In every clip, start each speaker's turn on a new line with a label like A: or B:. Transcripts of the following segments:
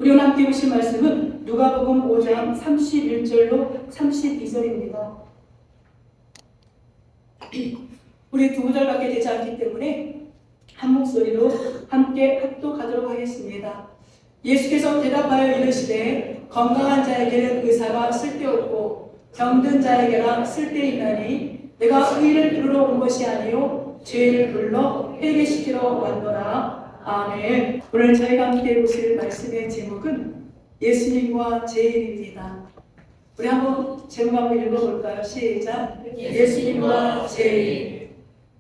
A: 우리 오늘 함께 보실 말씀은 누가복음 5장 31절로 32절입니다. 우리 두 구절밖에 되지 않기 때문에 한 목소리로 함께 합독하도록 하겠습니다. 예수께서 대답하여 이르시되 건강한 자에게는 의사가 쓸데없고 병든 자에게나 쓸데있나니 내가 의를 부르러 온 것이 아니요 죄를 불러 회개시키러 왔노라. 아멘. 오늘 저희가 함께 보실 말씀의 제목은 예수님과 죄인입니다. 우리 한번 제목 한번 읽어볼까요? 시작. 예수님과 죄인.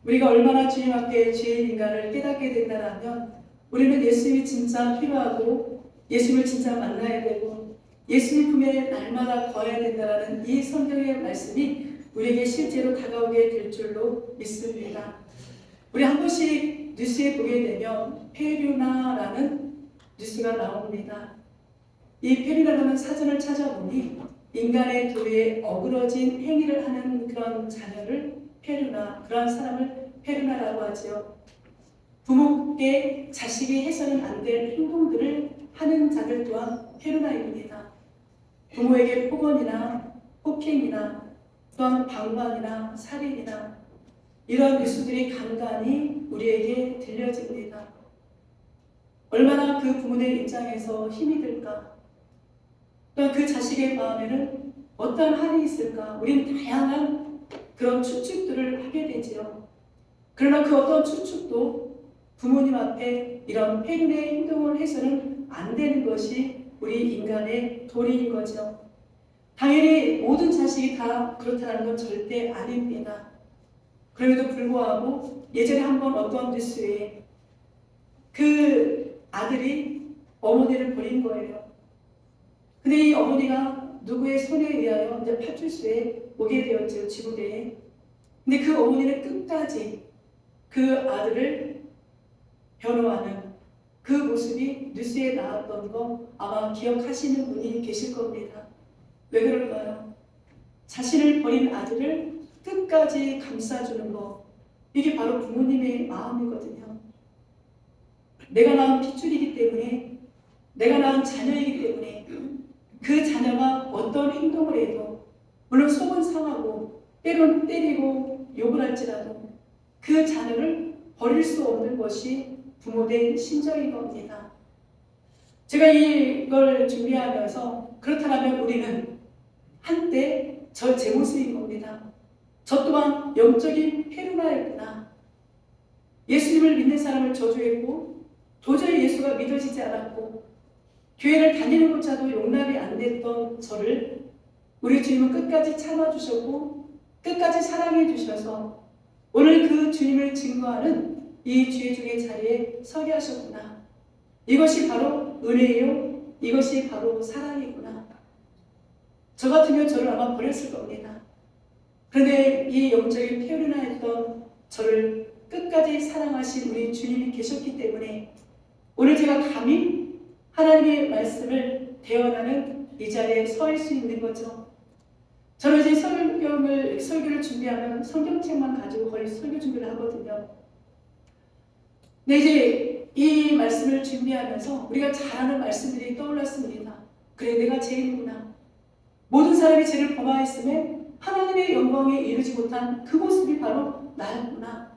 A: 우리가 얼마나 주님 앞에 죄인인가를 깨닫게 된다면 우리는 예수님이 진짜 필요하고 예수님을 진짜 만나야 되고 예수님 품에 날마다 거해야 된다는 이 성경의 말씀이 우리에게 실제로 다가오게 될 줄로 믿습니다. 우리 한 번씩 뉴스에 보게 되면 페류나라는 뉴스가 나옵니다. 이 페류나라는 사전을 찾아보니 인간의 도리에 어그러진 행위를 하는 그런 자녀를 페류나, 그러한 사람을 페류나라고 하죠. 부모께 자식이 해서는 안 될 행동들을 하는 자들 또한 페류나입니다. 부모에게 폭언이나 폭행이나 또한 방관이나 살인이나 이런 뉴스들이 간간히 우리에게 들려집니다. 얼마나 그 부모의 입장에서 힘이 들까? 또한 그 자식의 마음에는 어떠한 한이 있을까? 우리는 다양한 그런 추측들을 하게 되지요. 그러나 그 어떤 추측도 부모님 앞에 이런 폐륜의 행동을 해서는 안 되는 것이 우리 인간의 도리인 거죠. 당연히 모든 자식이 다 그렇다는 건 절대 아닙니다. 그럼에도 불구하고 예전에 한번 어떤 뉴스에 그 아들이 어머니를 버린 거예요. 근데 이 어머니가 누구의 손에 의하여 이제 파출소에 오게 되었죠, 지구대에. 근데 그 어머니는 끝까지 그 아들을 변호하는 그 모습이 뉴스에 나왔던 거 아마 기억하시는 분이 계실 겁니다. 왜 그럴까요? 자신을 버린 아들을 끝까지 감싸주는 거, 이게 바로 부모님의 마음이거든요. 내가 낳은 핏줄이기 때문에, 내가 낳은 자녀이기 때문에 그 자녀가 어떤 행동을 해도 물론 속은 상하고 때론 때리고 욕을 할지라도 그 자녀를 버릴 수 없는 것이 부모된 심정인 겁니다. 제가 이걸 준비하면서 그렇다면 우리는 한때 제 모습인 겁니다. 저 또한 영적인 페루나였구나. 예수님을 믿는 사람을 저주했고 도저히 예수가 믿어지지 않았고 교회를 다니는 것조차도 용납이 안 됐던 저를 우리 주님은 끝까지 참아주셨고 끝까지 사랑해 주셔서 오늘 그 주님을 증거하는 이 죄중의 자리에 서게 하셨구나. 이것이 바로 은혜요, 이것이 바로 사랑이구나. 저 같으면 저를 아마 버렸을 겁니다. 그런데 이 영적인 페루나였던 저를 끝까지 사랑하신 우리 주님이 계셨기 때문에 오늘 제가 감히 하나님의 말씀을 대언하는 이 자리에 서 있을 수 있는 거죠. 저는 이제 설교를 준비하면 성경책만 가지고 거의 설교 준비를 하거든요. 근데 이제 이 말씀을 준비하면서 우리가 잘 아는 말씀들이 떠올랐습니다. 그래, 내가 죄인이구나. 모든 사람이 죄를 범하였음에 하나님의 영광에 이르지 못한 그 모습이 바로 나였구나.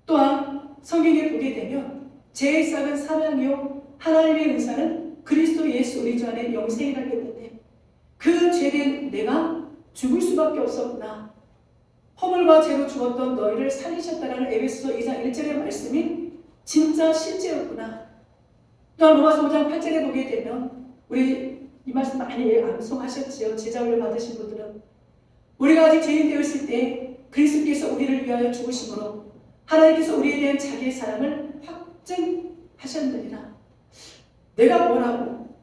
A: 또한 성경에 보게 되면 죄의 싹은 사망이요 하나님의 은사는 그리스도 예수 우리 주 안에 영생이라고 했는데 그 죄된 내가 죽을 수밖에 없었구나. 허물과 죄로 죽었던 너희를 살리셨다라는 에베소서 2장 1절의 말씀이 진짜 실제였구나. 또한 로마서 5장 8절에 보게 되면 우리 이 말씀 많이 암송하셨지요. 제자훈련 받으신 분들은 우리가 아직 죄인 되었을 때 그리스도께서 우리를 위하여 죽으심으로 하나님께서 우리에 대한 자기의 사랑을 확증하셨느니라. 내가 뭐라고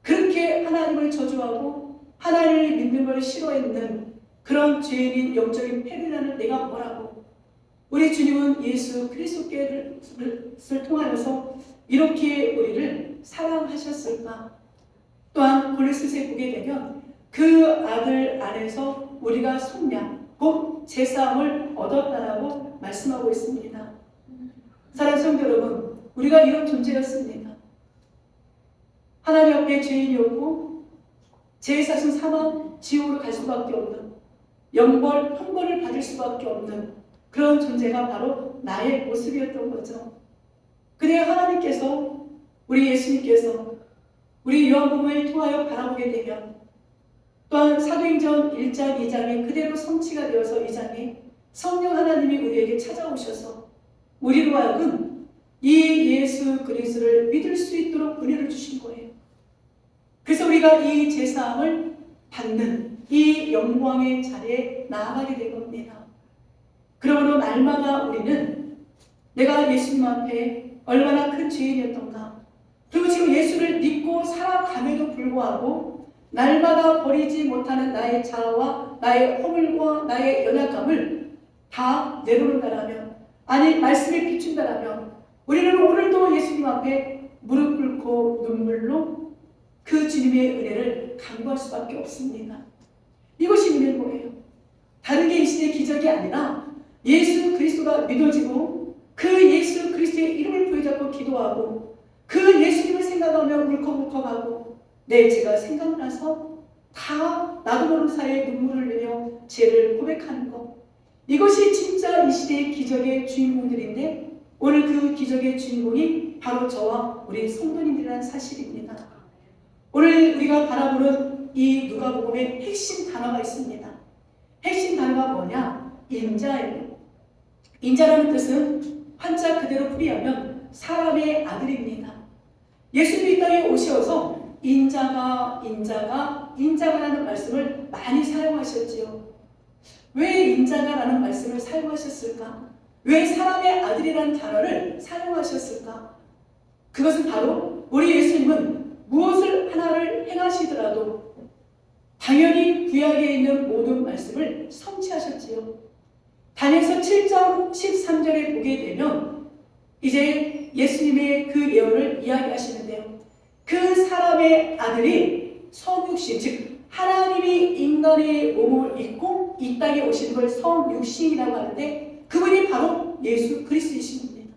A: 그렇게 하나님을 저주하고 하나님을 믿는 걸 싫어했는 그런 죄인인 영적인 페르나는 내가 뭐라고 우리 주님은 예수 그리스도께를 통하여서 이렇게 우리를 사랑하셨을까? 또한 골로새서에 보게 되면 그 아들 안에서 우리가 속량, 곧 제사함을 얻었다라고 말씀하고 있습니다. 사랑하는 성도 여러분, 우리가 이런 존재였습니다. 하나님 앞에 죄인이었고 죄의 삭은 사망, 지옥으로 갈 수밖에 없는, 형벌을 받을 수밖에 없는 그런 존재가 바로 나의 모습이었던 거죠. 근데 하나님께서, 우리 예수님께서 우리 요한복음을 통하여 바라보게 되면, 또한 사도행전 1장 2장이 그대로 성취가 되어서 2장에 성령 하나님이 우리에게 찾아오셔서 우리로 하여금 이 예수 그리스도를 믿을 수 있도록 은혜를 주신 거예요. 그래서 우리가 이 제사함을 받는 이 영광의 자리에 나아가게 된 겁니다. 그러므로 날마다 우리는 내가 예수님 앞에 얼마나 큰 죄인이었던가, 그리고 지금 예수를 믿고 살아감에도 불구하고 날마다 버리지 못하는 나의 자아와 나의 허물과 나의 연약함을 다 내려놓는다라면, 아니 말씀에 비춘다라면, 우리는 오늘도 예수님 앞에 무릎 꿇고 눈물로 그 주님의 은혜를 간구할 수밖에 없습니다. 이것이 있는 거예요. 다른 게 이 시대의 기적이 아니라 예수 그리스도가 믿어지고 그 예수 그리스도의 이름을 부여잡고 기도하고 그 예수님을 생각하며 울컥울컥하고 내 죄가 생각나서 다 나도 모르는 사이에 눈물을 흘리며 죄를 고백하는 것, 이것이 진짜 이 시대의 기적의 주인공들인데, 오늘 그 기적의 주인공이 바로 저와 우리 성도님들이라는 사실입니다. 오늘 우리가 바라보는 이 누가복음의 핵심 단어가 있습니다. 핵심 단어가 뭐냐? 인자예요. 인자라는 뜻은 한자 그대로 풀이하면 사람의 아들입니다. 예수님이 이 땅에 오셔서 인자가라는 말씀을 많이 사용하셨지요. 왜 인자가라는 말씀을 사용하셨을까? 왜 사람의 아들이라는 단어를 사용하셨을까? 그것은 바로 우리 예수님은 무엇을 하나를 행하시더라도 당연히 구약에 있는 모든 말씀을 성취하셨지요. 다니엘서 7장 13절에 보게 되면 이제 예수님의 그 예언을 이야기하시는데요. 그 사람의 아들이 성육신, 즉 하나님이 인간의 몸을 입고 이 땅에 오신 걸 성육신이라고 하는데, 그분이 바로 예수 그리스도이신 겁니다.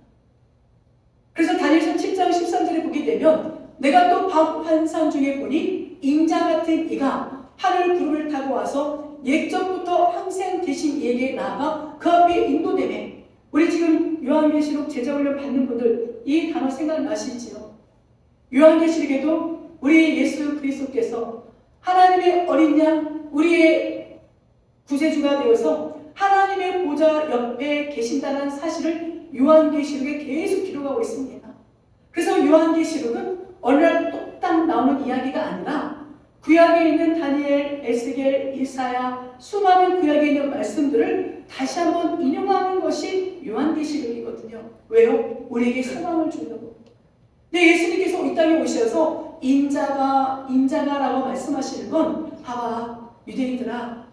A: 그래서 다니엘서 7장 13절에 보게 되면 내가 또 밤 환상 중에 보니 인자 같은 이가 하늘 구름을 타고 와서 옛적부터 항상 계신 이에게 나아가 그 앞에 인도되매, 우리 지금 요한계시록 제자훈련 받는 분들 이 단어 생각나시지요? 요한계시록에도 우리 예수 그리스도께서 하나님의 어린 양, 우리의 구세주가 되어서 하나님의 보좌 옆에 계신다는 사실을 요한계시록에 계속 기록하고 있습니다. 그래서 요한계시록은 어느 날 뚝딱 나오는 이야기가 아니라 구약에 있는 다니엘, 에스겔, 이사야, 수많은 구약에 있는 말씀들을 다시 한번 인용하는 것이 요한계시록이거든요. 왜요? 우리에게 소망을 주려고. 근데 예수님께서 이 땅에 오셔서 인자가라고 말씀하시는 건, 봐봐 유대인들아,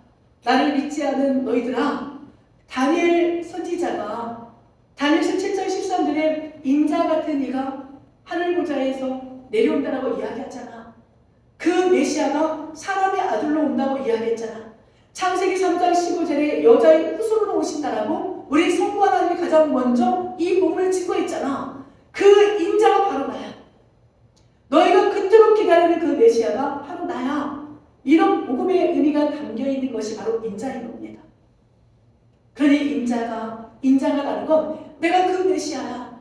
A: 나를 믿지 않은 너희들아, 다니엘 선지자가 다니엘서 7장 13절에 인자 같은 이가 하늘 보좌에서 내려온다라고 이야기하잖아. 그 메시아가 사람의 아들로 온다고 이야기했잖아. 창세기 3장 15절에 여자의 후손으로 오신다라고 우리 성부 하나님이 가장 먼저 이 복음을 증거했잖아. 그 인자가 바로 나야. 너희가 그토록 기다리는 그 메시아가 바로 나야. 이런 복음의 의미가 담겨있는 것이 바로 인자인 겁니다. 그러니 인자가라는 건 내가 그 메시아야.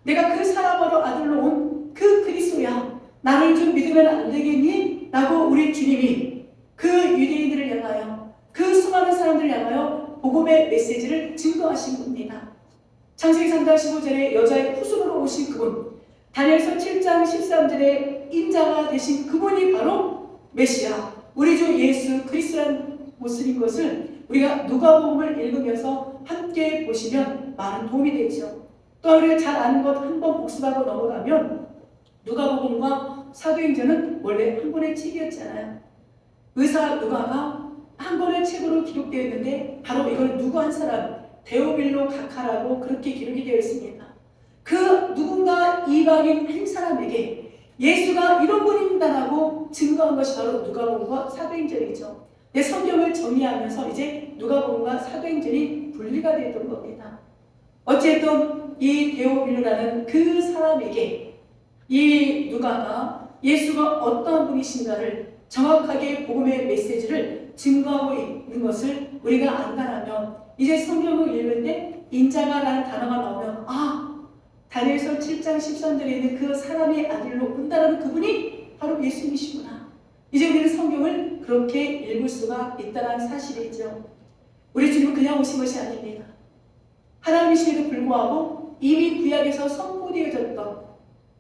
A: 내가 그 사람으로 아들로 온 그 그리스도야. 나를 좀 믿으면 안 되겠니? 라고 우리 주님이 그 유대인들을 향하여, 그 수많은 사람들을 향하여 복음의 메시지를 증거하신 겁니다. 창세기 3장 15절에 여자의 후손으로 오신 그분, 다니엘서 7장 13절에 인자가 되신 그분이 바로 메시아, 우리 주 예수 그리스도라는 모습인 것을 우리가 누가복음을 읽으면서 함께 보시면 많은 도움이 되죠. 또 우리가 잘 아는 것 한 번 복습하고 넘어가면, 누가복음과 사도행전은 원래 한 권의 책이었잖아요. 의사 누가가 한 권의 책으로 기록되어 있는데 바로 이걸 누구 한 사람, 데오빌로 각하라고 그렇게 기록이 되어 있습니다. 그 누군가 이방인 한 사람에게 예수가 이런 분입니다라고 증거한 것이 바로 누가복음과 사도행전이죠. 내 성경을 정리하면서 이제 누가복음과 사도행전이 분리가 되었던 겁니다. 어쨌든 이 데오빌로라는 그 사람에게 이 누가가 예수가 어떠한 분이신가를 정확하게 복음의 메시지를 증거하고 있는 것을 우리가 안다라면 이제 성경을 읽을 때 인자가라는 단어가 나오면 다니엘서 7장 13절에 있는 그 사람의 아들로 온다라는 그분이 바로 예수님이시구나. 이제 우리는 성경을 그렇게 읽을 수가 있다는 사실이죠. 우리 주님은 그냥 오신 것이 아닙니다. 하나님이심에도 불구하고 이미 구약에서 선포되어졌던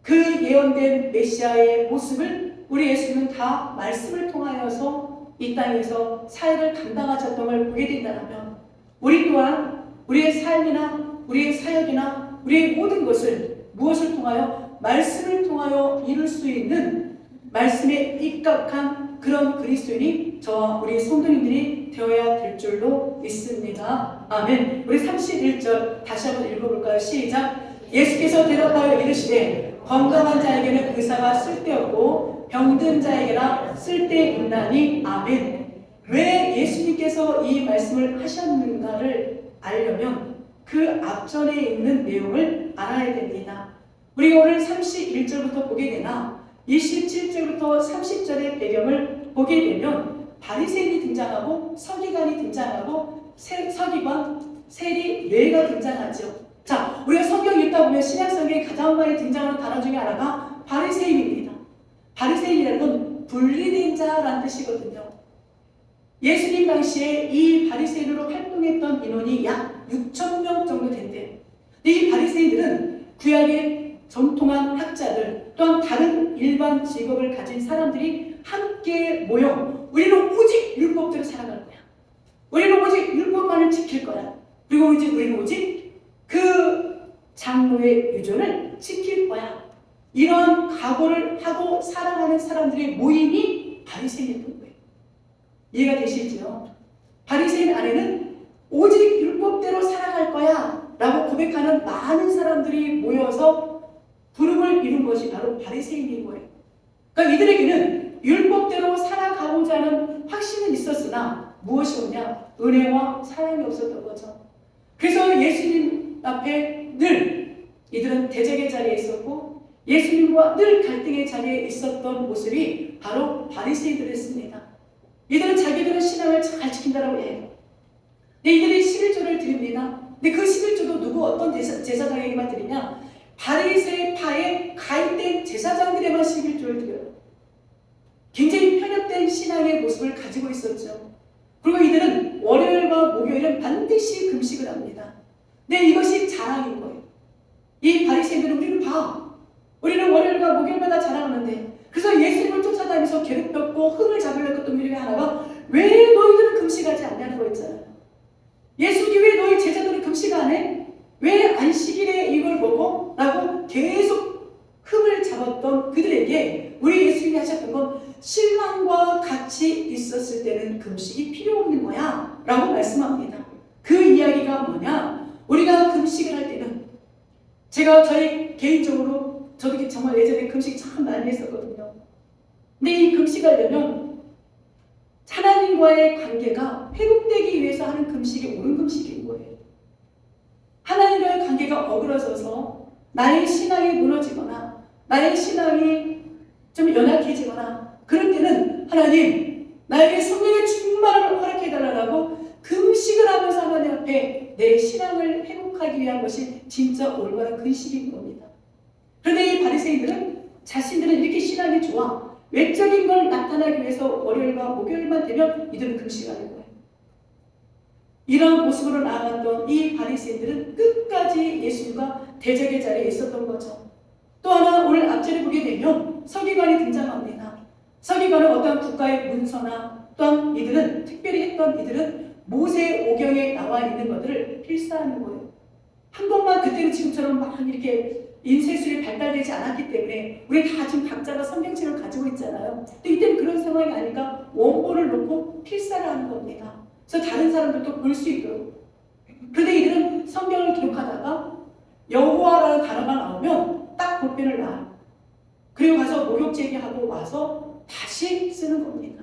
A: 그 예언된 메시아의 모습을 우리 예수님은 다 말씀을 통하여서 이 땅에서 사역을 감당하셨던 걸 보게 된다면 우리 또한 우리의 삶이나 우리의 사역이나 우리의 모든 것을 무엇을 통하여 말씀을 통하여 이룰 수 있는 말씀에 입각한 그런 그리스도인이 저와 우리 성도님들이 되어야 될 줄로 믿습니다. 아멘. 우리 31절 다시 한번 읽어볼까요? 시작. 예수께서 대답하여 이르시되 건강한 자에게는 의사가 쓸데없고 병든 자에게나 쓸데있나니. 아멘. 왜 예수님께서 이 말씀을 하셨는가를 알려면 그 앞전에 있는 내용을 알아야 됩니다. 우리가 오늘 31절부터 보게 되나 27절부터 30절의 배경을 보게 되면 바리새인이 등장하고 서기관이 등장하고 서기관, 세리, 뇌가 등장하죠. 자, 우리가 성경 읽다 보면 신약성경에 가장 많이 등장하는 단어 중에 하나가 바리새인입니다. 바리새인이라는 건 분리된 자라는 뜻이거든요. 예수님 당시에 이 바리새인으로 활동했던 인원이 약 6,000명 정도 된대요. 근데 이 바리새인들은 구약의 정통한 학자들 또한 다른 일반 직업을 가진 사람들이 함께 모여 우리는 오직 율법대로 살아갈 거야. 우리는 오직 율법만을 지킬 거야. 그리고 우리는 오직 그 장로의 유전을 지킬 거야. 이런 각오를 하고 살아가는 사람들의 모임이 바리새인이었던 거예요. 이해가 되시죠? 바리새인 안에는 오직 율법대로 살아갈 거야 라고 고백하는 많은 사람들이 모여서 부름을 이룬 것이 바로 바리새인인 거예요. 그러니까 이들에게는 율법대로 살아가고자 하는 확신은 있었으나 무엇이 없냐? 은혜와 사랑이 없었던 거죠. 그래서 예수님 앞에 늘 이들은 대적의 자리에 있었고 예수님과 늘 갈등의 자리에 있었던 모습이 바로 바리새인들이었습니다. 이들은 자기들은 신앙을 잘 지킨다라고 해요. 근데 이들이 11조를 드립니다. 근데 그 11조도 누구 어떤 제사장에게만 드리냐? 바리새파에 가입된 제사장들에만 11조를 드려요. 굉장히 편협된 신앙의 모습을 가지고 있었죠. 그리고 이들은 월요일과 목요일은 반드시 금식을 합니다. 근데 이것이 자랑인 거예요. 이 바리새인들은 우리는 월요일과 목요일마다 자랑하는데 그래서 예수님을 쫓아다니면서 괴롭혔고 흠을 잡으려고 했던 일 중에 하나가 왜 너희들은 금식하지 않냐는 거였잖아요. 예수님이 왜 너희 제자들이 금식 안 해? 왜 안식일에 이걸 먹어? 라고 계속 흠을 잡았던 그들에게 우리 예수님이 하셨던 건 신랑과 같이 있었을 때는 금식이 필요 없는 거야 라고 말씀합니다. 그 이야기가 뭐냐? 우리가 금식을 할 때는 제가 저희 개인적으로 저도 정말 예전에 금식 참 많이 했었거든요. 근데 이 금식하려면 하나님과의 관계가 회복되기 위해서 하는 금식이 옳은 금식인 거예요. 하나님과의 관계가 어그러져서 나의 신앙이 무너지거나 나의 신앙이 좀 연약해지거나 그럴 때는 하나님 나에게 성령의 충만함을 허락해달라고 금식을 하면서 하나님 앞에 내 신앙을 회복하기 위한 것이 진짜 올바른 금식인 겁니다. 그런데 이 바리새인들은 자신들은 이렇게 신앙이 좋아 외적인 걸 나타나기 위해서 월요일과 목요일만 되면 이들은 금식하는 거예요. 이런 모습으로 나아갔던 이 바리새인들은 끝까지 예수님과 대적의 자리에 있었던 거죠. 또 하나 오늘 앞절에 보게 되면 서기관이 등장합니다. 서기관은 어떤 국가의 문서나 또한 이들은 특별히 했던 이들은 모세 오경에 나와 있는 것들을 필사하는 거예요. 한국만 그때는 지금처럼 막 이렇게 인쇄술이 발달되지 않았기 때문에 우리 다 지금 각자가 성경책을 가지고 있잖아요. 근데 이때는 그런 상황이 아니까 원본을 놓고 필사를 하는 겁니다. 그래서 다른 사람들도 볼 수 있도록. 그런데 이들은 성경을 기록하다가 여호와라는 단어가 나오면 딱 볼펜을 놔요. 그리고 가서 목욕 제기하고 와서 다시 쓰는 겁니다.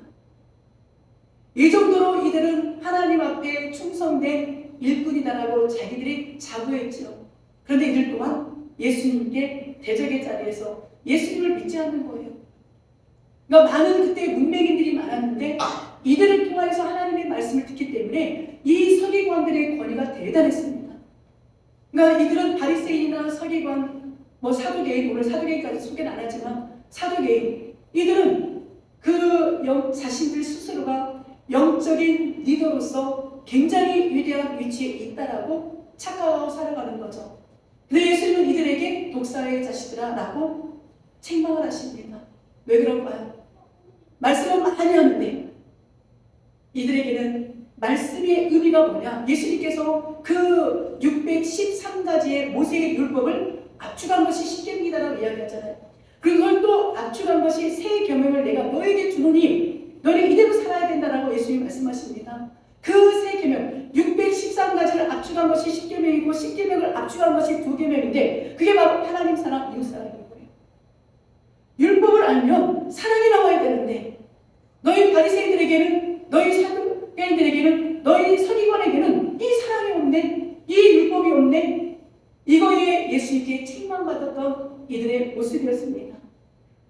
A: 이 정도로 이들은 하나님 앞에 충성된 일꾼이다라고 자기들이 자부했죠. 그런데 이들 또한 예수님께 대적의 자리에서 예수님을 믿지 않는 거예요. 그러니까 많은 그때 문맹인들이 많았는데 이들을 통해서 하나님의 말씀을 듣기 때문에 이 서기관들의 권위가 대단했습니다. 그러니까 이들은 바리새인이나 서기관, 사두개인, 오늘 사두개인까지 소개는 안 하지만 사두개인, 이들은 자신들 스스로가 영적인 리더로서 굉장히 위대한 위치에 있다라고 착각하고 살아가는 거죠. 근데 예수님은 이들에게 독사의 자식들아 라고 책망을 하십니다. 왜 그럴까요? 말씀은 많이 하는데 이들에게는 말씀의 의미가 뭐냐? 예수님께서 그 613가지의 모세의 율법을 압축한 것이 십계명이다라고 이야기하잖아요. 그리고 그걸 또 압축한 것이 새 계명을 내가 너에게 주노니 너는 이대로 살아야 된다라고 예수님이 말씀하십니다. 그 새 계명 613가지를 압축한 것이 십계명이고 십계명을 압축한 것이 두 계명인데 그게 바로 하나님 사랑, 이웃 사랑인 거예요. 율법을 알면 사랑이 나와야 되는데 너희 바리새인들에게는, 너희 사두개인들에게는, 너희 서기관에게는 이 사랑이 없네, 이 율법이 없네. 이거에 예수님께 책망받았던 이들의 모습이었습니다.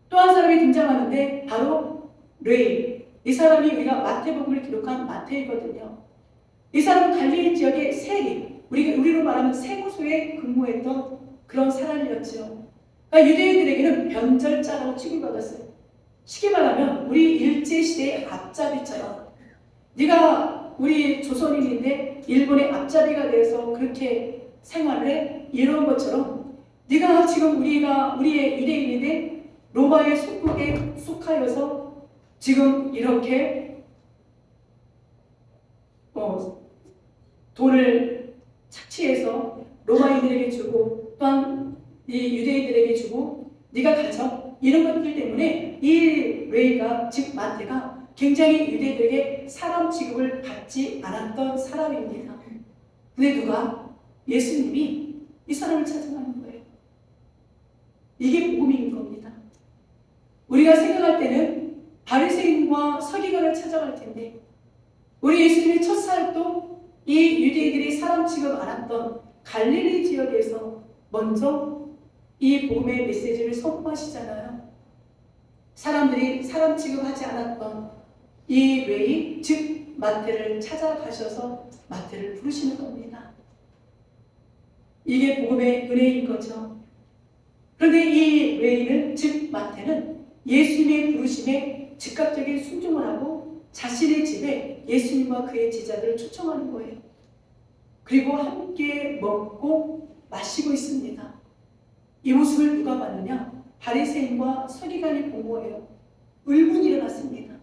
A: 또 한 사람이 등장하는데 바로 레위. 이 사람이 우리가 마태복음을 기록한 마태이거든요. 이 사람은 갈릴리 지역의 세리, 우리로 말하면 세무소에 근무했던 그런 사람이었죠. 그러니까 유대인들에게는 변절자라고 취급받았어요. 쉽게 말하면 우리 일제시대의 앞잡이처럼, 네가 우리 조선인인데 일본의 앞잡이가 돼서 그렇게 생활을 해? 이런 것처럼 네가 지금 우리의 유대인인데 로마의 속국에 속하여서 지금 이렇게 돈을 착취해서 로마인들에게 주고 또한 이 유대인들에게 주고 네가 가져, 이런 것들 때문에 이 레위가, 즉 마태가 굉장히 유대인들에게 사람 취급을 받지 않았던 사람입니다. 근데 누가? 예수님이 이 사람을 찾아가는 거예요. 이게 복음인 겁니다. 우리가 생각할 때는 바리새인과 서기관을 찾아갈 텐데 우리 예수님의 첫 사역도 이 유대인들이 사람 취급 안 했던 갈릴리 지역에서 먼저 이 복음의 메시지를 선포하시잖아요. 사람들이 사람 취급하지 않았던 이 레위, 즉 마태를 찾아가셔서 마태를 부르시는 겁니다. 이게 복음의 은혜인 거죠. 그런데 이 레위는, 즉 마태는 예수님의 부르심에 즉각적인 순종을 하고 자신의 집에 예수님과 그의 제자들을 초청하는 거예요. 그리고 함께 먹고 마시고 있습니다. 이 모습을 누가 봤느냐? 바리새인과 서기관이 본 거예요. 의문이 일어났습니다.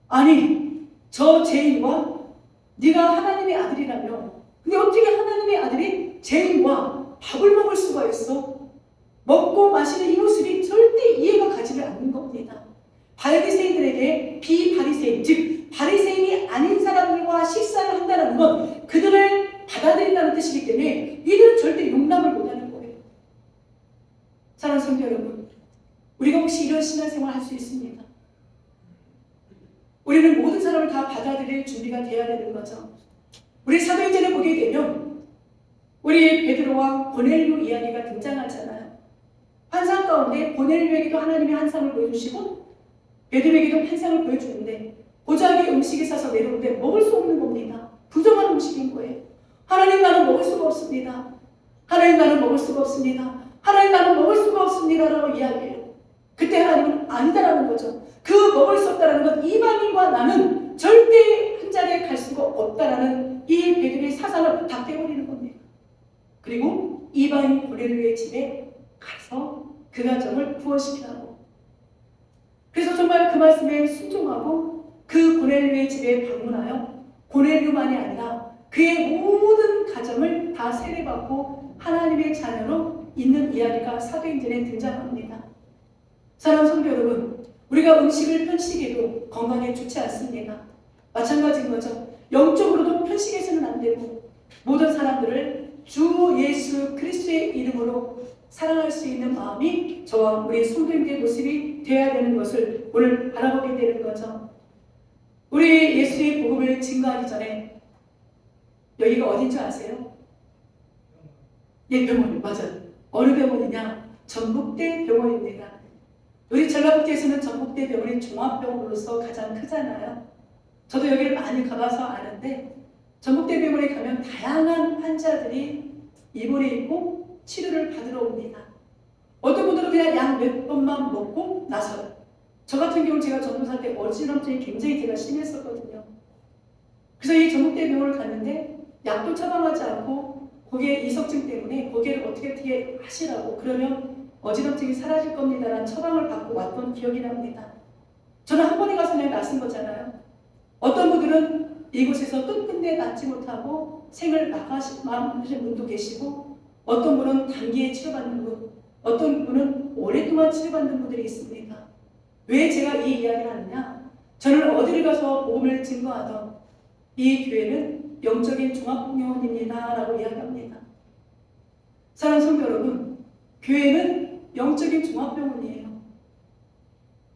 A: 아니, 저 죄인과 네가 하나님의 아들이라며, 근데 어떻게 하나님의 아들이 죄인과 밥을 먹을 수가 있어? 먹고 마시는 이 모습이 절대 이해가 가지를 않는 겁니다. 바리새인들에게 비바리새인, 즉 바리새인이 아닌 사람들과 식사를 한다는 건 그들을 받아들인다는 뜻이기 때문에 이들은 절대 용납을 못하는 거예요. 사랑하는 성도 여러분, 우리가 혹시 이런 신앙생활을 할 수 있습니다. 우리는 모든 사람을 다 받아들일 준비가 돼야 되는 거죠. 우리 사도행전을 보게 되면 우리 베드로와 고넬료 이야기가 등장하잖아요. 환상 가운데 고넬료에게도 하나님의 환상을 보여주시고 베드로에게도 환상을 보여주는데 고작의 음식이 싸서 내려오는데 먹을 수 없는 겁니다. 부정한 음식인 거예요. 하나님, 나는 먹을 수가 없습니다. 하나님, 나는 먹을 수가 없습니다. 하나님, 나는 먹을 수가 없습니다 라고 이야기해요. 그때 하나님은 아니다라는 거죠. 그 먹을 수 없다라는 건 이방인과 나는 절대 한 자리에 갈 수가 없다라는 이 베드로의 사상을 다 떼버리는 겁니다. 그리고 이방인 고넬료의 집에 가서 그 가정을 구원시키라고. 그래서 정말 그 말씀에 순종하고 그 고넬료의 집에 방문하여 고넬료만이 아니라 그의 모든 가정을 다 세례받고 하나님의 자녀로 있는 이야기가 사도행전에 등장합니다. 사랑하는 성도 여러분, 우리가 음식을 편식해도 건강에 좋지 않습니다. 마찬가지인 거죠. 영적으로도 편식해서는 안 되고 모든 사람들을 주 예수 그리스도의 이름으로 사랑할 수 있는 마음이 저와 우리 성도님들의 모습이 되어야 되는 것을 오늘 바라보게 되는 거죠. 우리 예수의 복음을 증거하기 전에 여기가 어딘지 아세요? 예, 병원. 맞아요. 어느 병원이냐? 전북대 병원입니다. 우리 전라북도에서는 전북대 병원이 종합병원으로서 가장 크잖아요. 저도 여기를 많이 가봐서 아는데 전북대 병원에 가면 다양한 환자들이 입원해 있고 치료를 받으러 옵니다. 어떤 분들은 그냥 약 몇 번만 먹고 나서요. 저 같은 경우는 제가 전도사 때 어지럼증이 굉장히 제가 심했었거든요. 그래서 이 전북대 병원을 갔는데 약도 처방하지 않고 고개 이석증 때문에 고개를 어떻게 하시라고, 그러면 어지럼증이 사라질 겁니다라는 처방을 받고 왔던 기억이 납니다. 저는 한 번에 가서 그냥 낯선 거잖아요. 어떤 분들은 이곳에서 끝끝내 낫지 못하고 생을 나가신 분도 계시고, 어떤 분은 단기에 치료받는 분, 어떤 분은 오랫동안 치료받는 분들이 있습니다. 왜 제가 이 이야기를 하느냐? 저는 어디를 가서 복음을 증거하던 이 교회는 영적인 종합병원입니다 라고 이야기합니다. 사랑하는 성도 여러분, 교회는 영적인 종합병원이에요.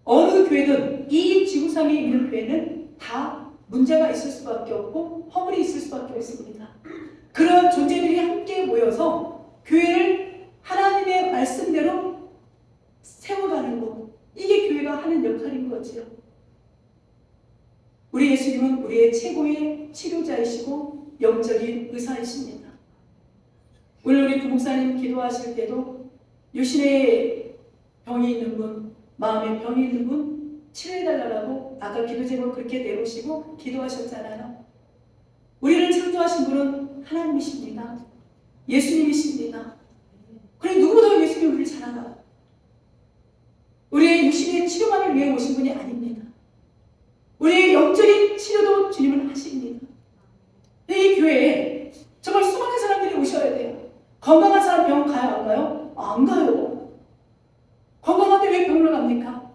A: 어느 교회든 이 지구상에 있는 교회는 다 문제가 있을 수밖에 없고 허물이 있을 수밖에 없습니다. 그런 존재들이 함께 모여서 교회를 하나님의 말씀대로 세워가는 것, 이게 교회가 하는 역할인 거지요. 우리 예수님은 우리의 최고의 치료자이시고 영적인 의사이십니다. 오늘 우리 부목사님 기도하실 때도 유신의 병이 있는 분, 마음의 병이 있는 분 치료해달라고 아까 기도 제목 그렇게 내놓으시고 기도하셨잖아요. 우리를 창조하신 분은 하나님이십니다. 예수님이십니다. 그래 누구보다 예수님이 우리를 잘 알아요. 우리의 육신의 치료만을 위해 오신 분이 아닙니다. 우리의 영적인 치료도 주님은 하십니다. 이 교회에 정말 수많은 사람들이 오셔야 돼요. 건강한 사람 병원 가요? 안 가요? 안 가요. 건강한데 왜 병원을 갑니까?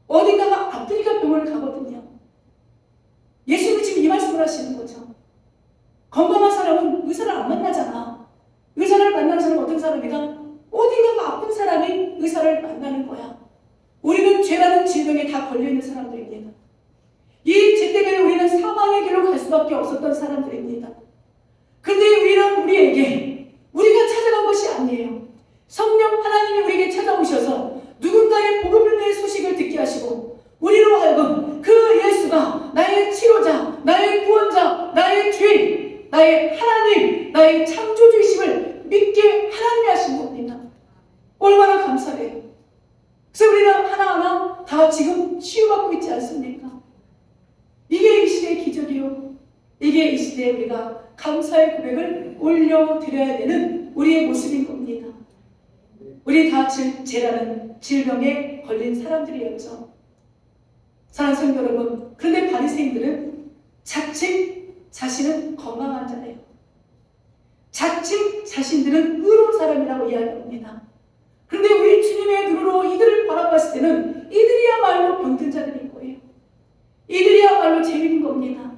A: 어딘가가 아프니까 병원을 가거든요. 예수님이 지금 이 말씀을 하시는 거죠. 건강한 사람은 의사를 안 만나잖아. 의사를 만나는 사람은 어떤 사람이다? 어딘가가 아픈 사람이 의사를 만나는 거야. 우리는 죄라는 질병에 다 걸려있는 사람들입니다. 이 죄 때문에 우리는 사망의 길로 갈 수밖에 없었던 사람들입니다. 근데 우리는 우리에게 우리가 찾아간 것이 아니에요. 성령 하나님이 우리에게 찾아오셔서 누군가의 복음의 소식을 듣게 하시고 우리로 하여금 그 예수가 나의 치료자, 나의 구원자, 나의 주인, 나의 하나님, 나의 창조주이심을 믿게 하나님이 하신 겁니다. 얼마나 감사해요. 그래서 우리는 하나하나 다 지금 치유받고 있지 않습니까? 이게 이 시대의 기적이요. 이게 이 시대에 우리가 감사의 고백을 올려드려야 되는 우리의 모습인 겁니다. 우리 다 죄라는 질병에 걸린 사람들이었죠. 사랑하는 성도 여러분, 그런데 바리새인들은 자칭 자신은 건강한 자예요. 자칭 자신들은 의로운 사람이라고 이야기합니다. 그런데 우리 주님의 눈으로 이들을 바라봤을 때는 이들이야말로 병든 자들인 거예요. 이들이야말로 죄인인 겁니다.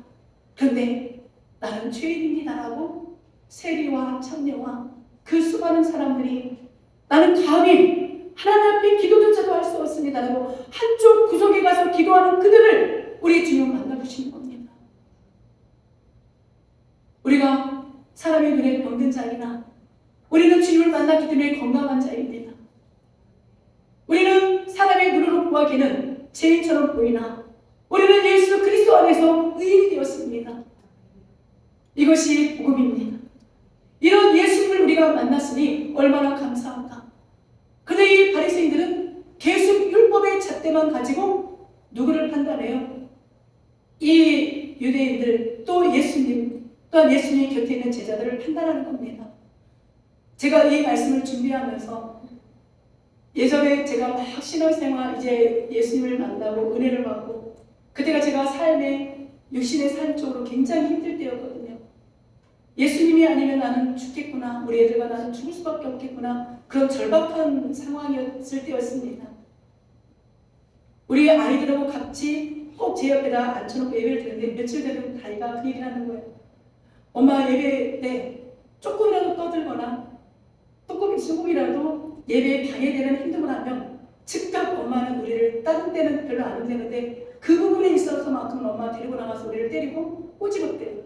A: 그런데 나는 죄인입니다라고 세리와 창녀와 그 수많은 사람들이 나는 감히 하나님 앞에 기도조차도 할 수 없습니다라고 한쪽 구석에 가서 기도하는 그들을 우리 주님 만나주시는 겁니다. 우리가 사람의 눈에 병든 자이나 우리는 주님을 만났기 때문에 건강한 자입니다. 우리는 사람의 눈으로 보아기는 죄인처럼 보이나 우리는 예수 그리스도 안에서 의인이 되었습니다. 이것이 복음입니다. 이런 예수님을 우리가 만났으니 얼마나 감사한가. 근데 이 바리새인들은 계속 율법의 잣대만 가지고 누구를 판단해요? 이 유대인들 또 예수님 또한 예수님 곁에 있는 제자들을 판단하는 겁니다. 제가 이 말씀을 준비하면서 예전에 제가 막 신앙생활 이제 예수님을 만나고 은혜를 받고 그때가 제가 삶의 육신의 삶 쪽으로 굉장히 힘들 때였거든요. 예수님이 아니면 나는 죽겠구나. 우리 애들과 나는 죽을 수밖에 없겠구나. 그런 절박한 상황이었을 때였습니다. 우리 아이들하고 같이 꼭 제 옆에다 앉혀놓고 예배를 드리는데 며칠 되면 다이가 그 얘기를 하는 거예요. 엄마 예배 때 조금이라도 떠들거나 조금이라도 예배에 방해되는 행동을 하면 즉각 엄마는 우리를 다른 때는 별로 안 되는데 그 부분에 있어서만큼은 엄마 데리고 나가서 우리를 때리고 꼬집었대요.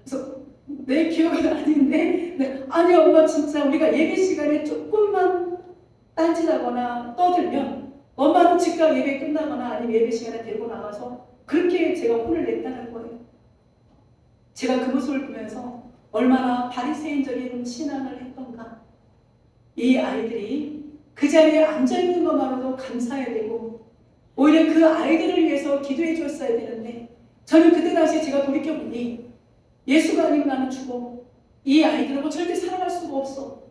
A: 그래서 내 기억은 아닌데 아니 엄마 진짜 우리가 예배 시간에 조금만 딴짓하거나 떠들면 엄마는 즉각 예배 끝나거나 아니면 예배 시간에 데리고 나가서 그렇게 제가 혼을 냈다는 거예요. 제가 그 모습을 보면서 얼마나 바리새인적인 신앙을 했던가. 이 아이들이 그 자리에 앉아있는 것만으로도 감사해야 되고 오히려 그 아이들을 위해서 기도해 줬어야 되는데 저는 그때 당시에 제가 돌이켜보니 예수가 아니면 나는 죽어. 이 아이들하고 절대 살아갈 수가 없어.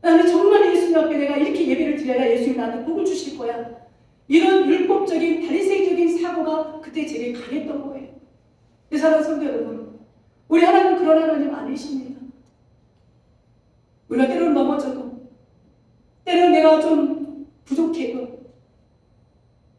A: 나는 정말 예수님 앞에 내가 이렇게 예배를 드려야 예수님 나한테 복을 주실 거야. 이런 율법적인 바리새인적인 사고가 그때 제게 강했던 거예요. 사랑하는 성도 여러분, 우리 하나님 그런 하나님 아니십니다. 우리가 때로는 넘어져도 때로는 내가 좀 부족해도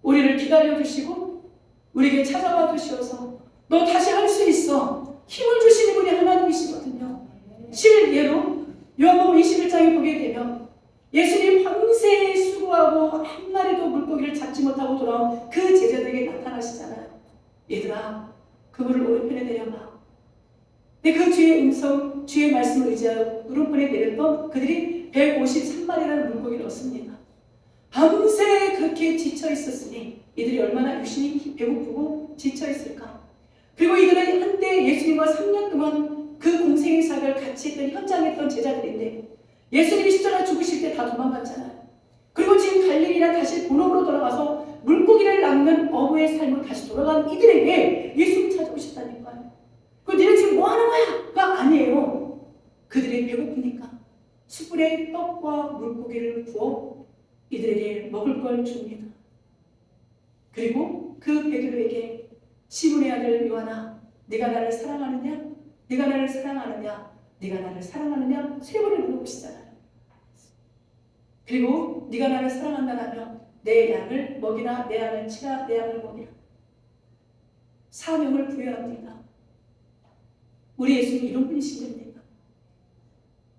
A: 우리를 기다려주시고 우리에게 찾아와 주셔서 너 다시 할 수 있어. 힘을 주시는 분이 하나님이시거든요. 실예로 요한복음 21장에 보게 되면 예수님 밤새 수고하고 한 마리도 물고기를 잡지 못하고 돌아온 그 제자들에게 나타나시잖아요. 얘들아, 그물을 오른편에 내려봐. 근데 그 주의 음성, 주의 말씀을 의지하여 오른편에 내렸던 그들이 153마리라는 물고기를 얻습니다. 밤새 그렇게 지쳐 있었으니 이들이 얼마나 육신이 배고프고 지쳐 있을까. 그리고 이들은 한때 예수님과 3년 동안 그 공생의 사역을 같이 했던 현장에 있던 제자들인데 예수님이 십자가 죽으실 때 다 도망갔잖아요. 그리고 지금 갈릴리나 다시 본업으로 돌아가서 물고기를 낚는 어부의 삶으로 다시 돌아간 이들에게 예수님 찾아오셨다니까요. 그럼 니네 지금 뭐 하는 거야? 가 아니에요. 그들이 배고프니까 숯불에 떡과 물고기를 구워 이들에게 먹을 걸 줍니다. 그리고 그 베드로에게 시몬의 아들 요한아, 네가 나를 사랑하느냐? 네가 나를 사랑하느냐? 네가 나를 사랑하느냐? 3번을 물어보시잖아요. 그리고 네가 나를 사랑한다라면 내 양을 먹이나 내 양을 치라 내 양을 먹이라. 사명을 부여합니다. 우리 예수님 이런 분이신 겁니다.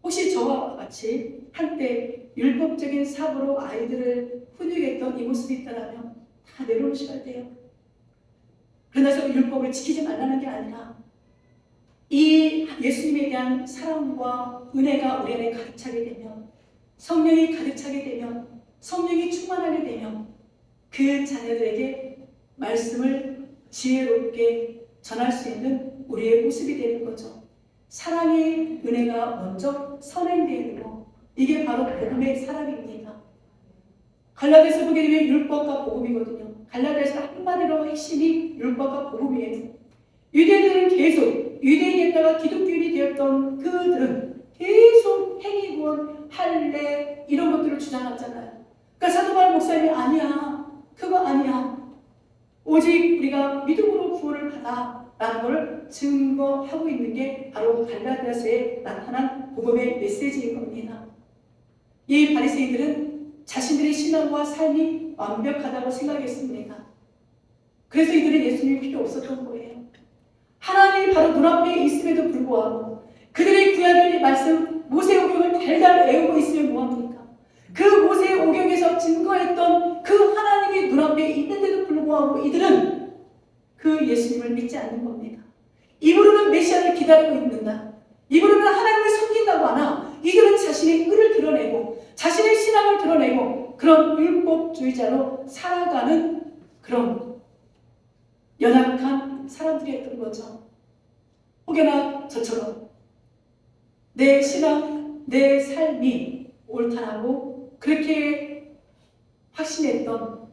A: 혹시 저와 같이 한때 율법적인 사고로 아이들을 훈육했던 이 모습이 있다면 다 내려놓으셔야 돼요. 그러나 저 율법을 지키지 말라는 게 아니라 이 예수님에 대한 사랑과 은혜가 우리 안에 가득 차게 되면, 성령이 가득 차게 되면, 성령이 충만하게 되면 그 자녀들에게 말씀을 지혜롭게 전할 수 있는 우리의 모습이 되는 거죠. 사랑의 은혜가 먼저 선행되는 거, 이게 바로 복음의 사랑입니다. 갈라디아서 보게 되면 율법과 복음이거든요. 갈라디아서 한마디로 핵심이 율법과 복음이에요. 유대인들은 계속 유대인이었다가 기독교인이 되었던 그들은 계속 행위구원, 할례 이런 것들을 주장하잖아요. 그러니까 사도 바울 목사님이 아니야, 그거 아니야. 오직 우리가 믿음으로 구원을 받아라는 걸 증거하고 있는 게 바로 갈라디아서에 나타난 복음의 메시지인 겁니다. 이 바리새인들은 자신들의 신앙과 삶이 완벽하다고 생각했습니다. 그래서 이들은 예수님이 필요 없었던 거예요. 하나님이 바로 눈앞에 있음에도 불구하고 그들의 구약의 말씀 모세오경을 달달 외우고 있으면 뭐합니까? 그 모세오경에서 증거했던 그 하나님이 눈앞에 있는데도 불구하고 이들은 그 예수님을 믿지 않는 겁니다. 입으로는 메시아를 기다리고 있는다. 입으로는 하나님을 섬긴다고 하나 이들은 자신의 의를 드러내고 자신의 신앙을 드러내고 그런 율법주의자로 살아가는 그런 연약한 사람들이었던 거죠. 혹여나 저처럼 내 신앙, 내 삶이 옳다라고 그렇게 확신했던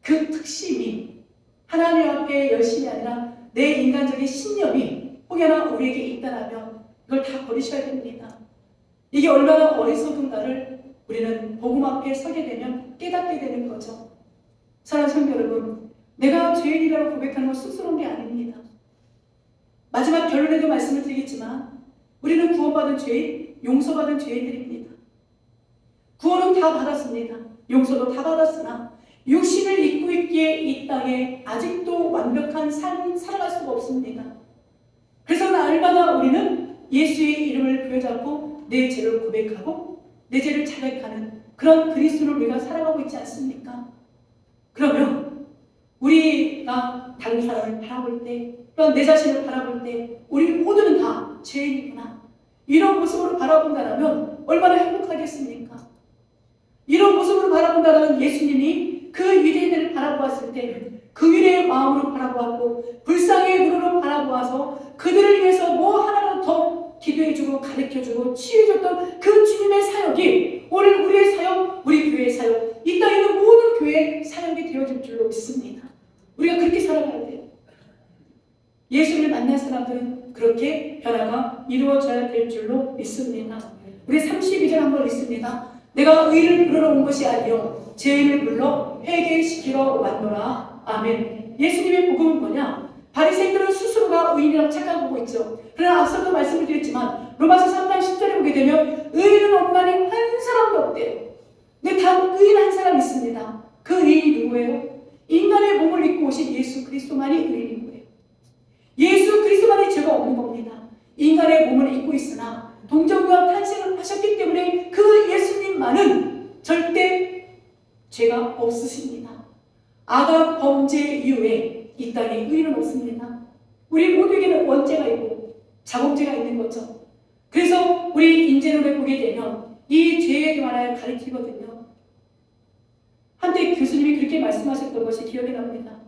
A: 그 특심이 하나님 앞에 열심이 아니라 내 인간적인 신념이 혹여나 우리에게 있다라면 이걸 다 버리셔야 됩니다. 이게 얼마나 어리석은가를 우리는 복음 앞에 서게 되면 깨닫게 되는 거죠. 사랑하는 성도 여러분, 내가 죄인이라고 고백하는 건 쑥스러운 게 아닙니다. 마지막 결론에도 말씀을 드리겠지만 우리는 구원받은 죄인, 용서받은 죄인들입니다. 구원은 다 받았습니다. 용서도 다 받았으나 육신을 입고 있기에 이 땅에 아직도 완벽한 삶을 살아갈 수가 없습니다. 그래서 날마다 우리는 예수의 이름을 부여잡고 내 죄를 고백하고 내 죄를 자백하는 그런 그리스도를 우리가 살아가고 있지 않습니까? 그러면 우리가 다른 사람을 바라볼 때 또한 내 자신을 바라볼 때 우리 모두는 다 죄인이구나 이런 모습으로 바라본다면 얼마나 행복하겠습니까? 이런 모습으로 바라본다는 예수님이 그 유대인들을 바라보았을 때 그 위대의 마음으로 바라보았고 불쌍의 눈으로 바라보아서 그들을 위해서 뭐 하나라도 더 기도해주고 가르쳐주고 치유해줬던 그 주님의 사역이 오늘 우리의 사역, 우리 교회의 사역, 이 땅에 있는 모든 교회의 사역이 되어질 줄로 믿습니다. 우리가 그렇게 살아가야 돼요. 예수를 만난 사람들은 그렇게 변화가 이루어져야 될 줄로 믿습니다. 우리 32절 한번 읽습니다. 내가 의를 부르러 온 것이 아니요 죄인을 불러 회개시키러 왔노라. 아멘. 예수님의 복음은 뭐냐? 바리새인들은 스스로가 의인이라고 착각하고 있죠. 그러나 앞서도 말씀을 드렸지만 로마서 3장 10절에 보게 되면 의인은 없나니 한 사람도 없대요. 근데 단 의인 한 사람 있습니다. 그 의인이 누구예요? 인간의 몸을 입고 오신 예수 그리스도만이 의인인 거예요. 예수 그리스도만이 죄가 없는 겁니다. 인간의 몸을 입고 있으나 동정과 탄생을 하셨기 때문에 그 예수님만은 절대 죄가 없으십니다. 아담 범죄 이후에 이 땅에 의인은 없습니다. 우리 모두에게는 원죄가 있고 자범죄가 있는 거죠. 그래서 우리 인재론에 보게 되면 이 죄에 관하여 가르치거든요. 한때 교수님이 그렇게 말씀하셨던 것이 기억이 납니다.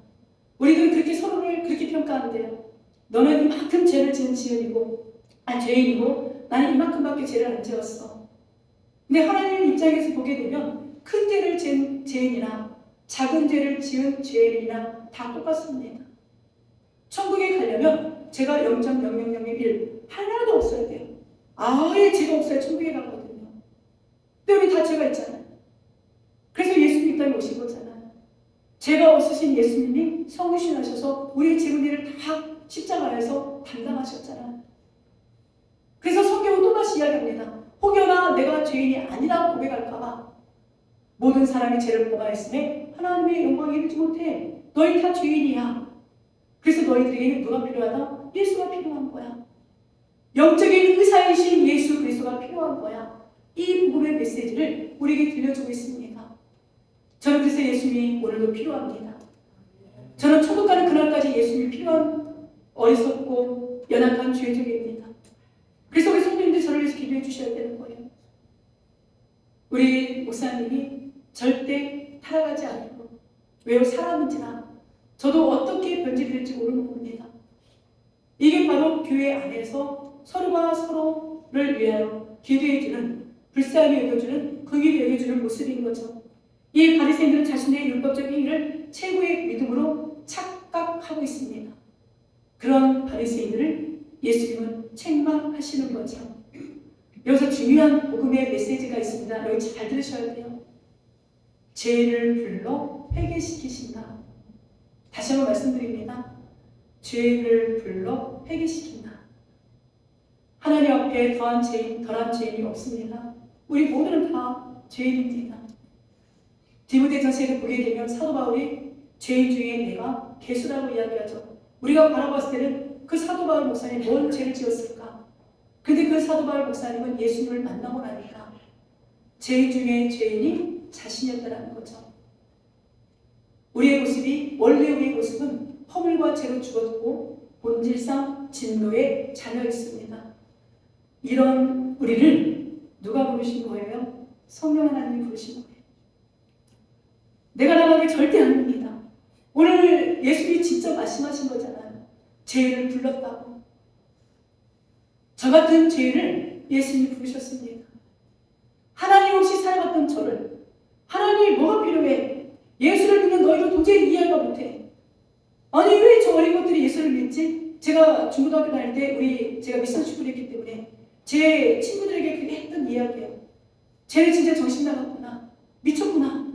A: 우리들은 그렇게 서로를 그렇게 평가하는데요. 너는 이만큼 죄를 지은 죄인이고 나는 이만큼밖에 죄를 안 지었어. 근데 하나님 입장에서 보게 되면 큰 죄를 지은 죄인이나 작은 죄를 지은 죄인이나 다 똑같습니다. 천국에 가려면 죄가 0.0001 하나도 없어야 돼요. 아예 죄가 없어야 천국에 가거든요. 근데 우리 다 죄가 있잖아요. 그래서 예수님 이 땅에 오신 거잖아요. 죄가 없으신 예수님이 성육신하셔서 우리의 죄 문제를 다 십자가에서 담당하셨잖아요. 그래서 성경은 또다시 이야기합니다. 혹여나 내가 죄인이 아니라고 고백할까봐 모든 사람이 죄를 범하였음에 하나님의 영광에 이르지 못해. 너희 다 죄인이야. 그래서 너희들에게는 누가 필요하다? 예수가 필요한 거야. 영적인 의사이신 예수 그리스도가 필요한 거야. 이 복음의 메시지를 우리에게 들려주고 있습니다. 저는 그래서 예수님이 오늘도 필요합니다. 저는 천국 가는 그날까지 예수님이 필요한 어리석고 연약한 죄인입니다. 그래서 우리 성도님들 저를 위해서 기도해 주셔야 되는 거예요. 우리 목사님이 절대 타락하지 않고 왜요? 사람인지나 저도 어떻게 변질될지 모르는 겁니다. 이게 바로 교회 안에서 서로가 서로를 위하여 기도해주는, 불쌍히 여겨주는, 긍휼히 여겨주는 모습인 거죠. 이 바리새인들은 자신의 율법적 행위를 최고의 믿음으로 착각하고 있습니다. 그런 바리새인들을 예수님은 책망하시는 거죠. 여기서 중요한 복음의 메시지가 있습니다. 여기 잘 들으셔야 돼요. 죄를 불러 회개시키신다. 다시 한번 말씀드립니다. 죄를 불러 회개시킨다. 하나님 앞에 덜한 죄인이 없습니다. 우리 모두는 다 죄인입니다. 디모데전서를 보게 되면 사도 바울이 죄인 중에 내가 괴수라고 이야기하죠. 우리가 바라봤을 때는 그 사도 바울 목사님이 뭔 죄를 지었을까? 근데 그 사도 바울 목사님은 예수님을 만나고 나니까 죄인 중에 죄인이 자신이었다는 거죠. 우리의 모습이, 원래 우리의 모습은 허물과 죄로 죽었고 본질상 진노의 자녀였습니다. 이런 우리를 누가 부르신 거예요? 성령 하나님이 부르신 거예요. 내가 나가기 절대 아닙니다. 오늘 예수님이 직접 말씀하신 거잖아요. 죄를 불렀다고. 저 같은 죄를 예수님이 부르셨습니다. 하나님 없이 살아갔던 저를 하나님 뭐가 필요해? 예수를 믿는 너희도 도저히 이해가 못해. 아니 왜 저 어린 것들이 예수를 믿지? 제가 중고등학교 다닐 때 제가 미션 축구를 했기 때문에 제 친구들에게 그게 했던 이야기예요. 쟤는 진짜 정신 나갔구나. 미쳤구나.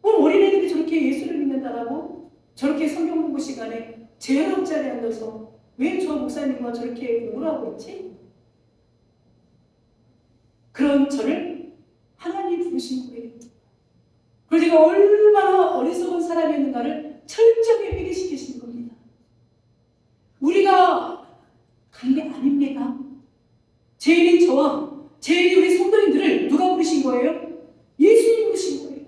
A: 어린애들이 저렇게 예수를 믿는다라고 저렇게 성경 공부 시간에 제한 자리에 앉아서 왜 저 목사님과 저렇게 공부를 하고 있지? 그런 저를 하나님이 부르신 거예요. 그리고 제가 얼마나 어리석은 사람이었는가를 철저히 회개시키신 겁니다. 우리가 간 게 아닙니다. 죄인인 저와 죄인이 우리 성도님들을 누가 부르신 거예요? 예수님이 부르신 거예요.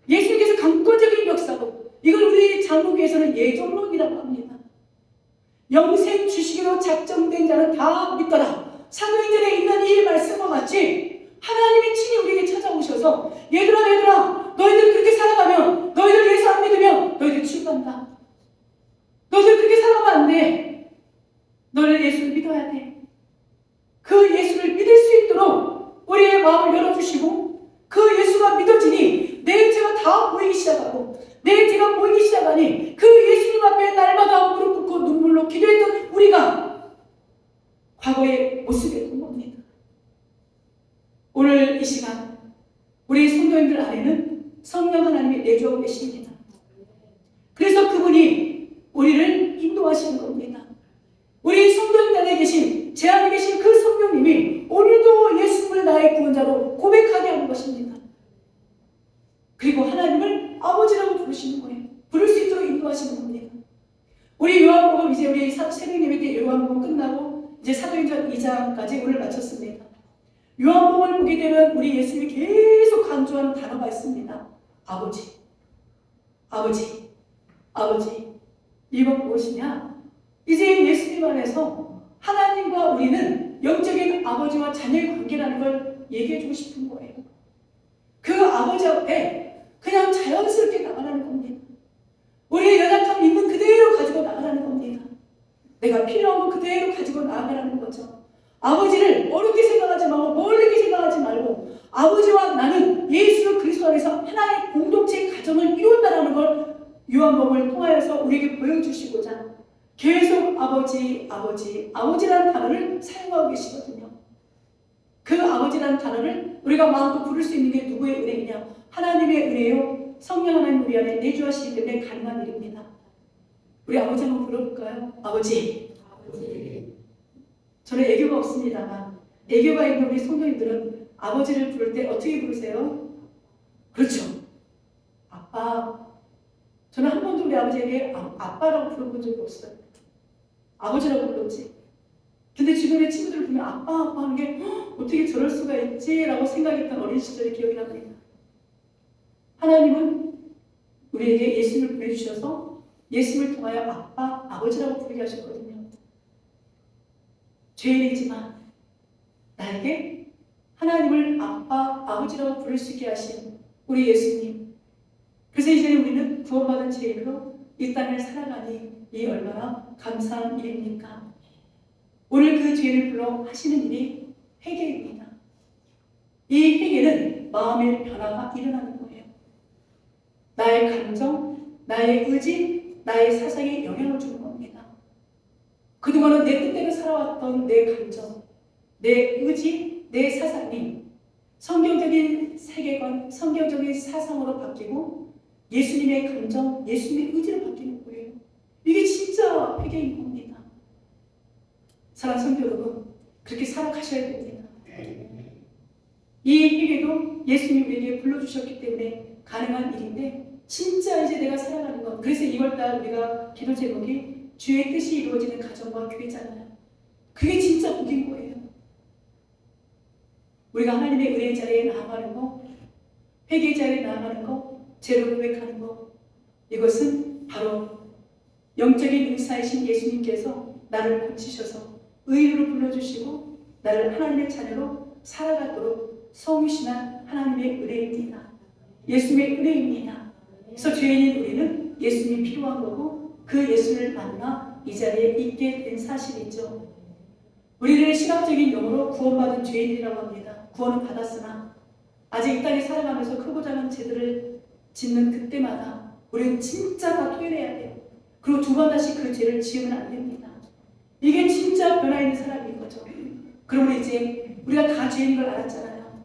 A: 예수님께서 강권적인 역사로, 이걸 우리 장로교에서는 예정론이라고 합니다. 영생 주시기로 작정된 자는 다 믿더라. 사도행전에 있는 이 말씀과 같이 하나님이 친히 우리에게 찾아오셔서 얘들아 너희들 그렇게 살아가면, 너희들 예수 안 믿으면 너희들 죽는다. 너희들 그렇게 살아가면 안 돼. 너희들 예수를 믿어야 돼. 그 예수를 믿을 수 있도록 우리의 마음을 열어주시고, 그 예수가 믿어지니 내 죄가 다 보이기 시작하고, 내 죄가 보이기 시작하니 그 예수님 앞에 날마다 무릎 꿇고 눈물로 기도했던 우리가 과거의 모습이었던 겁니다. 오늘 이 시간 우리 성도님들 안에는 성령 하나님이 내주하고 계십니다. 그래서 그분이 우리를 인도하시는 겁니다. 우리 성도님 안에 계신, 제 안에 계신 그 성령님이 오늘도 예수님을 나의 구원자로 고백하게 하는 것입니다. 그리고 하나님을 아버지라고 부르시는 거예요. 부를 수 있도록 인도하시는 겁니다. 우리 요한복음, 이제 우리 새벽예배 때 요한복음 끝나고 이제 사도행전 2장까지 오늘 마쳤습니다. 요한복음을 보게 되면 우리 예수님이 계속 강조하는 단어가 있습니다. 아버지, 아버지, 아버지. 이건 무엇이냐? 이제 예수님 안에서 하나님과 우리는 영적인 아버지와 자녀의 관계라는 걸 얘기해주고 싶은 거예요. 그 아버지 앞에 그냥 자연스럽게 나가라는 겁니다. 우리의 연약함 있는 그대로 가지고 나가라는 겁니다. 내가 필요한 거 그대로 가지고 나가라는 거죠. 아버지를 어렵게 생각하지 말고, 멀리 생각하지 말고, 아버지와 나는 예수 그리스도 안에서 하나의 공동체의 가정을 이룬다는 걸 요한복음을 통하여서 우리에게 보여주시고자 계속 아버지, 아버지, 아버지라는 단어를 사용하고 계시거든요. 그 아버지라는 단어를 우리가 마음껏 부를 수 있는 게 누구의 은혜이냐? 하나님의 은혜요, 성령 하나님 우리 안에 내주하시기 때문에 가능한 일입니다. 우리 아버지 한번 불러볼까요? 아버지. 저는 애교가 없습니다만 애교가 있는 우리 성도님들은 아버지를 부를 때 어떻게 부르세요? 그렇죠. 아빠. 저는 한 번도 우리 아버지에게 아빠라고 불러본 적이 없어요. 아버지라고 불렀지. 근데 주변의 친구들을 보면 아빠 하는 게 어떻게 저럴 수가 있지? 라고 생각했던 어린 시절의 기억이 납니다. 하나님은 우리에게 예수님을 보내주셔서 예수님을 통하여 아빠, 아버지라고 부르게 하셨거든요. 죄인이지만 나에게 하나님을 아빠, 아버지라고 부를 수 있게 하신 우리 예수님. 그래서 이제 우리는 구원받은 죄인으로 이 땅을 살아가니 이 얼마나 감사한 일입니까? 오늘 그 죄를 불러 하시는 일이 회개입니다. 이 회개는 마음의 변화가 일어나는 거예요. 나의 감정, 나의 의지, 나의 사상에 영향을 주는 겁니다. 그동안은 내 뜻대로 살아왔던 내 감정, 내 의지, 내 사상이 성경적인 세계관, 성경적인 사상으로 바뀌고 예수님의 감정, 예수님의 의지로 바뀌는 거예요. 이게 진짜 회개인 겁니다. 사랑하는 성도 여러분, 그렇게 살아가셔야 됩니다. 이 회개도 예수님이 우리에게 불러주셨기 때문에 가능한 일인데, 진짜 이제 내가 살아가는 것. 그래서 2월달 우리가 기도 제목이 주의 뜻이 이루어지는 가정과 교회잖아요. 그게 진짜 복인 거예요. 우리가 하나님의 은혜 자리에 나아가는 거, 회개 자리에 나아가는 거, 죄를 고백하는 거, 이것은 바로 영적인 의사이신 예수님께서 나를 고치셔서 의인으로 불러주시고 나를 하나님의 자녀로 살아가도록 성유신한 하나님의 은혜입니다. 예수님의 은혜입니다. 그래서 죄인인 우리는 예수님이 필요한 거고 그 예수를 만나 이 자리에 있게 된 사실이죠. 우리를 신학적인 용어로 구원받은 죄인이라고 합니다. 구원은 받았으나 아직 이 땅에 살아가면서 크고 작은 죄들을 짓는 그때마다 우리는 진짜 다 토해내야 돼요. 그리고 두 번 다시 그 죄를 지으면 안 됩니다. 이게 진짜 변화있는 사람인 거죠. 그러면 이제 우리가 다 죄인 걸 알았잖아요.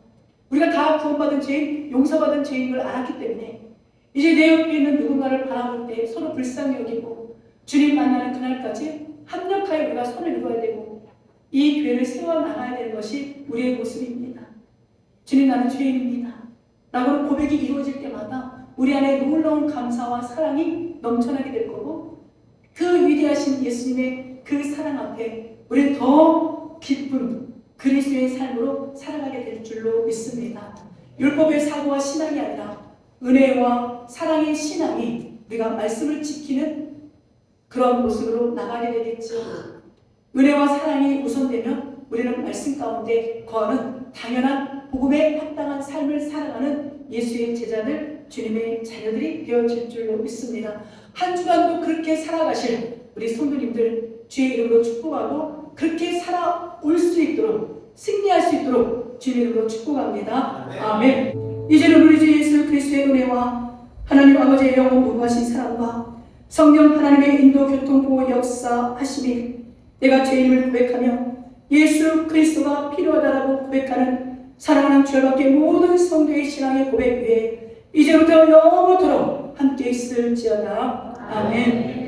A: 우리가 다 구원받은 죄인, 용서받은 죄인 걸 알았기 때문에 이제 내 옆에 있는 누군가를 바라볼 때 서로 불쌍히 여기고 주님 만나는 그날까지 합력하여 우리가 손을 이루어야 되고 이 교회를 세워나가야 되는 것이 우리의 모습입니다. 주님, 나는 죄인입니다 라고 고백이 이루어질 때마다 우리 안에 놀라운 감사와 사랑이 넘쳐나게 될 거고 그 위대하신 예수님의 그 사랑 앞에 우리는 더 기쁜 그리스도의 삶으로 살아가게 될 줄로 믿습니다. 율법의 사고와 신앙이 아니라 은혜와 사랑의 신앙이 우리가 말씀을 지키는 그런 모습으로 나가게 되겠죠. 은혜와 사랑이 우선되면 우리는 말씀 가운데 거하는 당연한 복음에 합당한 삶을 살아가는 예수의 제자들, 주님의 자녀들이 되어질 줄로 믿습니다. 한 주간도 그렇게 살아가실 우리 성도님들 주의 이름으로 축복하고 그렇게 살아올 수 있도록 승리할 수 있도록 주의 이름으로 축복합니다. 아멘. 이제는 우리 주 예수 그리스도의 은혜와 하나님 아버지의 영원 무궁하신 사랑과 성령 하나님의 인도 교통 보호 역사하심이 내가 죄인임을 고백하며 예수 그리스도가 필요하다라고 고백하는 사랑하는 주여밖에 모든 성도의 신앙의 고백 위에 이제부터 영원토록 함께 있을지어다. 아멘.